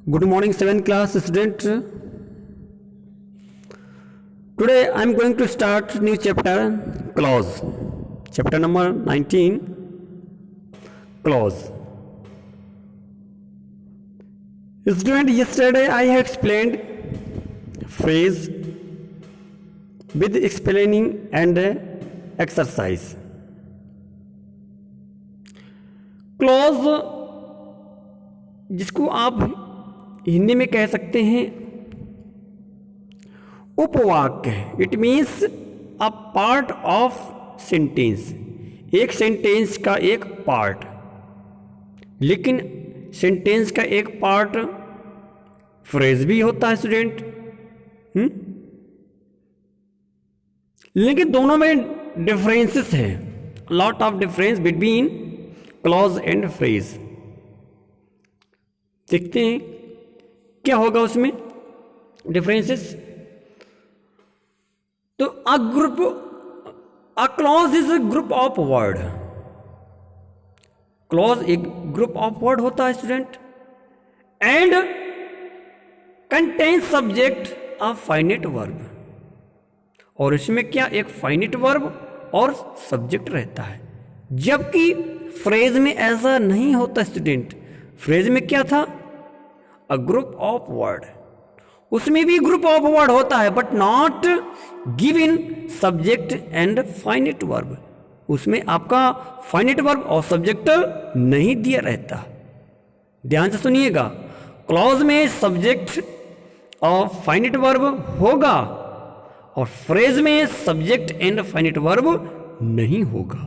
Good morning, 7th class student. Today I am going to start new chapter, clause. Chapter number 19, clause. Student, yesterday I have explained phrase with explaining and exercise. Clause जिसको आप हिंदी में कह सकते हैं उपवाक्य है. It means a part of sentence, एक sentence का एक पार्ट. लेकिन सेंटेंस का एक पार्ट फ्रेज भी होता है स्टूडेंट. लेकिन दोनों में डिफरेंसेस है, lot of difference between clause and phrase. देखते हैं क्या होगा उसमें डिफरेंसेस. तो a clause is a group of word. Clause एक ग्रुप ऑफ वर्ड होता है student, and contain subject of finite verb. और इसमें क्या एक फाइनेट वर्ब और सब्जेक्ट रहता है. जबकि फ्रेज में ऐसा नहीं होता स्टूडेंट. फ्रेज में क्या था, अ ग्रुप ऑफ वर्ड. उसमें भी ग्रुप ऑफ वर्ड होता है but not given subject and finite verb. उसमें आपका फाइनेट वर्ब और सब्जेक्ट नहीं दिया रहता. ध्यान से सुनिएगा, क्लॉज में सब्जेक्ट और फाइनेट वर्ब होगा और फ्रेज में सब्जेक्ट एंड फाइनेट वर्ब नहीं होगा.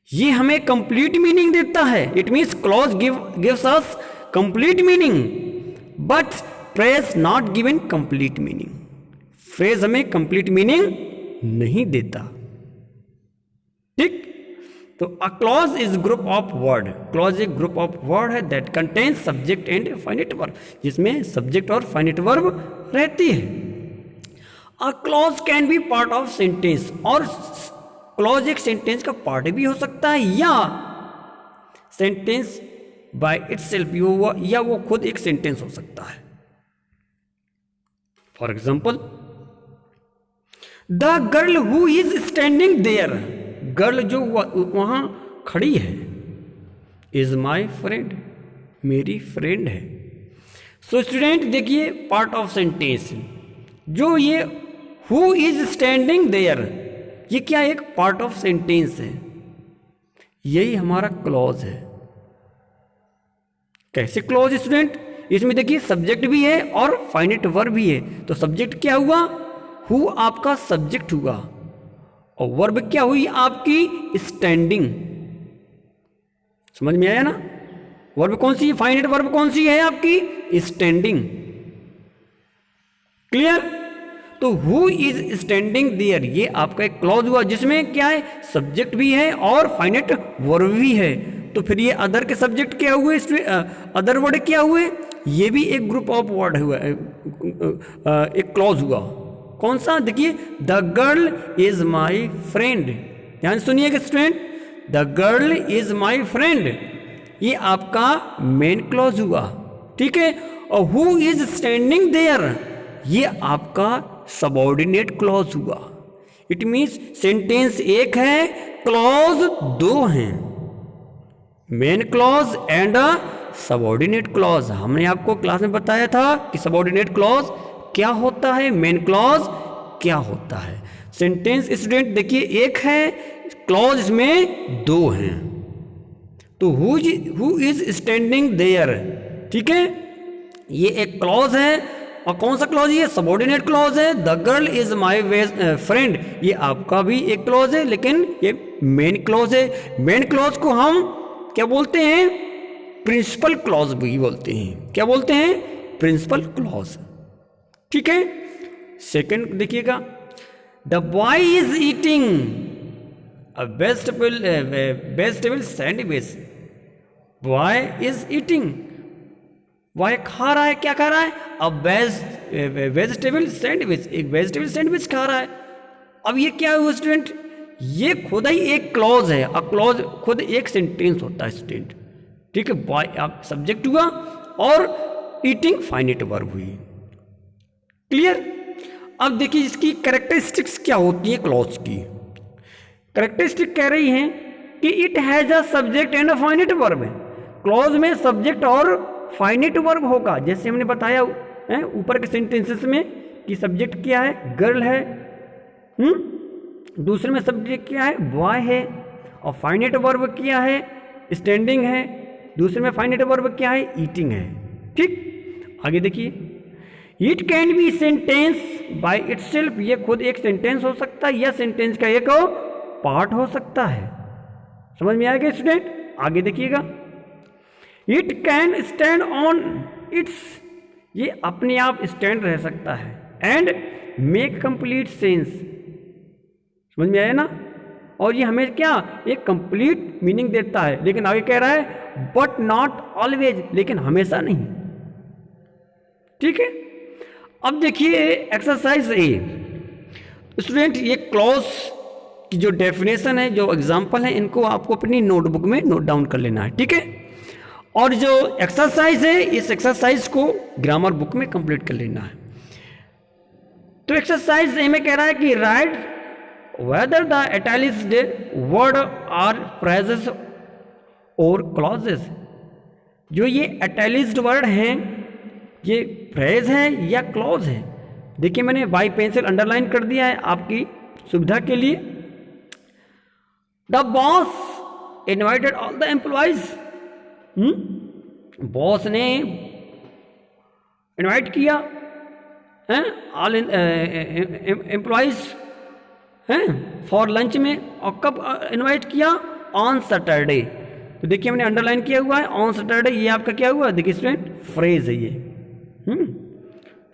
ये हमें कंप्लीट मीनिंग देता है. It means clause gives us complete meaning but phrase not given complete meaning. Phrase हमें कंप्लीट मीनिंग नहीं देता. ठीक. तो a clause is group of word. Clause एक ग्रुप ऑफ वर्ड है that contains subject and finite verb, जिसमें subject और finite verb रहती है. A clause can be part of sentence. और क्लॉज एक सेंटेंस का पार्ट भी हो सकता है या सेंटेंस बाय इटसेल्फ, या वो खुद एक सेंटेंस हो सकता है. For example, the girl who is standing there. Girl जो वहां खड़ी है, इज माई फ्रेंड, मेरी फ्रेंड है. सो स्टूडेंट देखिए, पार्ट ऑफ सेंटेंस जो ये हु इज स्टैंडिंग देयर, ये क्या एक पार्ट ऑफ सेंटेंस है. यही हमारा क्लॉज है. कैसे क्लॉज स्टूडेंट? इसमें देखिए सब्जेक्ट भी है और फाइनेट वर्ब भी है. तो सब्जेक्ट क्या हुआ, हु आपका सब्जेक्ट हुआ, और वर्ब क्या हुई आपकी स्टैंडिंग. समझ में आया ना. वर्ब कौन सी, फाइनेट वर्ब कौन सी है आपकी, स्टैंडिंग. क्लियर. तो हु इज स्टैंडिंग देयर, ये आपका एक क्लॉज हुआ जिसमें क्या है, सब्जेक्ट भी है और फाइनेट वर्ब भी है. तो फिर ये अदर के सब्जेक्ट क्या हुए, अदर वर्ड क्या हुए, ये भी एक ग्रुप ऑफ वर्ड हुआ, एक क्लॉज हुआ. कौन सा, देखिए, the girl is my friend. ध्यान सुनिएगा student, the girl is my friend, ये आपका मेन क्लॉज हुआ. ठीक है. और हु इज स्टैंडिंग देयर, ये आपका सबऑर्डिनेट क्लॉज हुआ. इट मीन्स सेंटेंस एक है, क्लॉज दो हैं, main clause and subordinate clause. हमने आपको क्लास में बताया था कि सबऑर्डिनेट क्लॉज क्या होता है, मेन क्लॉज क्या होता है. सेंटेंस स्टूडेंट देखिए एक है, क्लॉज में दो हैं. तो हु इज स्टैंडिंग देयर, ठीक है, ये एक क्लॉज है. और कौन सा क्लॉज, ये सबऑर्डिनेट क्लॉज है. The girl is my friend, ये आपका भी एक क्लॉज है, लेकिन ये मेन क्लॉज है. मेन क्लॉज को हम क्या बोलते हैं, प्रिंसिपल क्लॉज भी बोलते हैं. क्या बोलते हैं, प्रिंसिपल क्लॉज. ठीक है. सेकंड देखिएगा, the boy is eating a vegetable sandwich. Boy is eating, boy खा रहा है, क्या खा रहा है, अ वेजिटेबल सैंडविच, एक वेजिटेबल सैंडविच खा रहा है. अब ये क्या हुआ स्टूडेंट, ये खुद ही एक क्लॉज है. अ क्लॉज खुद एक सेंटेंस होता है स्टूडेंट. ठीक है, बॉय आप सब्जेक्ट हुआ और ईटिंग फाइनाइट वर्ब हुई। क्लियर। अब देखिए इसकी कैरेक्टरिस्टिक्स क्या होती है क्लॉज की। कैरेक्टरिस्टिक कह रही हैं कि it has a subject and a finite verb है। क्लॉज में सब्जेक्ट और फाइनाइट वर्ब होगा, जैसे हमने बताया है ऊपर के सेंटेंसेस में कि सब्जेक्ट क्या है, गर्ल है, दूसरे में सब्जेक्ट क्या है, बॉय है, और फाइनाइट वर्ब क्या है, स्टैंडिंग है, दूसरे में फाइनाइट वर्ब क्या है, ईटिंग है। ठीक, आगे देखिए, it can be sentence by itself, ये खुद एक सेंटेंस हो सकता है या सेंटेंस का एक पार्ट हो सकता है। समझ में आएगा स्टूडेंट? आगे देखिएगा, it can stand on it's, ये अपने आप स्टैंड रह सकता है, एंड मेक कंप्लीट सेंस। समझ में आया ना? और ये हमें क्या एक कंप्लीट मीनिंग देता है, लेकिन आगे कह रहा है बट नॉट ऑलवेज, लेकिन हमेशा नहीं। ठीक है, अब देखिए एक्सरसाइज ए। स्टूडेंट ये क्लॉज की जो डेफिनेशन है, जो एग्जांपल है, इनको आपको अपनी नोटबुक में नोट डाउन कर लेना है। ठीक है, और जो एक्सरसाइज है इस एक्सरसाइज को ग्रामर बुक में कंप्लीट कर लेना है। तो एक्सरसाइज ए में कह रहा है कि write whether the italicised word are phrases और क्लॉजेस। जो ये इटैलिक्ड वर्ड हैं ये फ्रेज है या क्लॉज है। देखिए मैंने बाई पेंसिल अंडरलाइन कर दिया है आपकी सुविधा के लिए। The boss invited all the employees, boss ने इनवाइट किया ऑल एम्प्लॉइज फॉर लंच में, और कब इनवाइट किया, ऑन सैटरडे। तो देखिए हमने अंडरलाइन किया हुआ है ऑन सैटरडे, ये आपका क्या हुआ, देखिए स्टूडेंट फ्रेज है ये।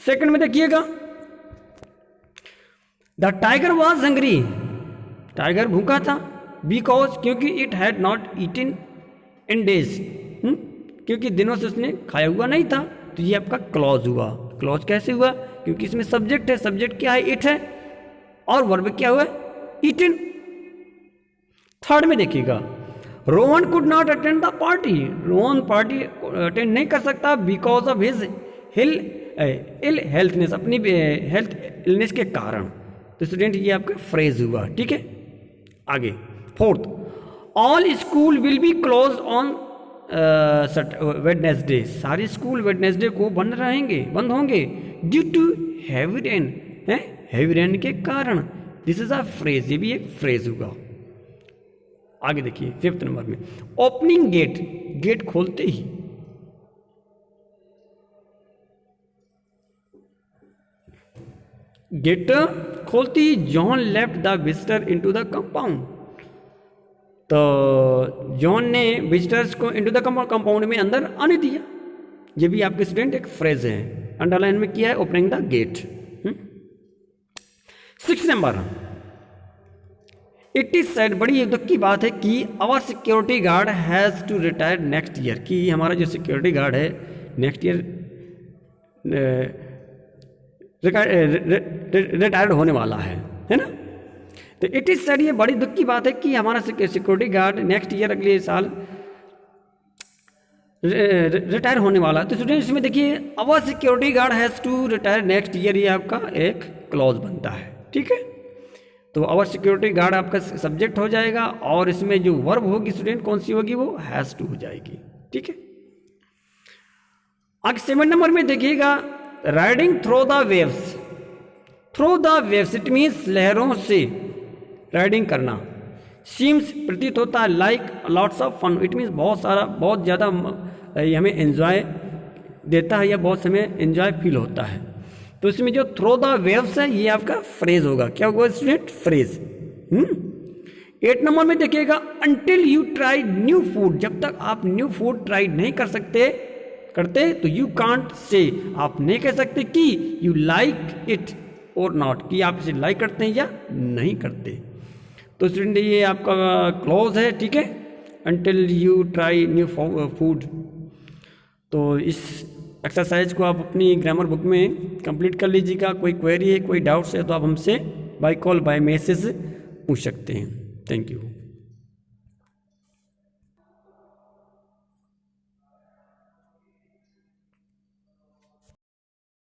सेकंड में देखिएगा, the tiger was hungry, tiger भूखा था, बिकॉज क्योंकि it had not eaten in days, क्योंकि दिनों से उसने खाया हुआ नहीं था। तो ये आपका क्लॉज हुआ। क्लॉज कैसे हुआ, क्योंकि इसमें सब्जेक्ट है, सब्जेक्ट क्या है, इट है, और वर्ब क्या हुआ, ईटन। थर्ड में देखिएगा, Rohan could not attend the party, Rohan party attend नहीं कर सकता बिकॉज ऑफ हिज इल हेल्थनेस, अपनी हेल्थ इलनेस के कारण। तो स्टूडेंट ये आपका फ्रेज हुआ। ठीक है, आगे fourth, all school will be close on Wednesday, सारे स्कूल वेडनेसडे को बंद रहेंगे, बंद होंगे, due to heavy rain, heavy rain के कारण। दिस इज अ फ्रेज, ये भी एक फ्रेज होगा। आगे देखिए फिफ्थ नंबर में, ओपनिंग गेट, गेट खोलते ही, गेट खोलते ही John left the visitor into the compound. तो जॉन ने विजिटर्स को इनटू द कंपाउंड में अंदर आने दिया। ये भी आपके स्टूडेंट एक फ्रेज है, अंडरलाइन में किया है, opening the gate. 6 number, it is said, बड़ी दुख की बात है कि our security guard has to retire next year, कि हमारा जो सिक्योरिटी गार्ड है नेक्स्ट ईयर रिटायर्ड होने वाला है ना। तो इट इज सेड, ये बड़ी दुख की बात है कि हमारा सिक्योरिटी गार्ड नेक्स्ट ईयर, अगले साल रिटायर होने वाला है। तो स्टूडेंट इसमें देखिए our security guard has to retire next year, ये आपका एक क्लॉज बनता है। ठीक है, तो आवर सिक्योरिटी गार्ड आपका सब्जेक्ट हो जाएगा, और इसमें जो वर्ब होगी स्टूडेंट कौन सी होगी, वो हैज़ टू हो जाएगी। ठीक है, आगे 7 नंबर में देखिएगा, riding through the waves, through the waves it means लहरों से राइडिंग करना। सीम्स प्रतीत होता है, like lots of fun, it means बहुत सारा, बहुत ज़्यादा हमें एंजॉय देता है या बहुत समय एंजॉय फील होता है। तो इसमें जो थ्रो द वेव्स है ये आपका फ्रेज होगा। क्या होगा स्टूडेंट, फ्रेज। 8 नंबर में देखिएगा, until you try new food, जब तक आप न्यू फूड ट्राई नहीं करते तो यू कांट से, आप नहीं कह सकते कि यू लाइक इट और नॉट, कि आप इसे लाइक करते हैं या नहीं करते। तो स्टूडेंट ये आपका क्लॉज है। ठीक है, until you try new food. तो इस एक्सरसाइज को आप अपनी ग्रामर बुक में कंप्लीट कर लीजिएगा। कोई क्वेरी है, कोई डाउट्स है तो आप हमसे बाय कॉल बाय मैसेज पूछ सकते हैं। Thank you.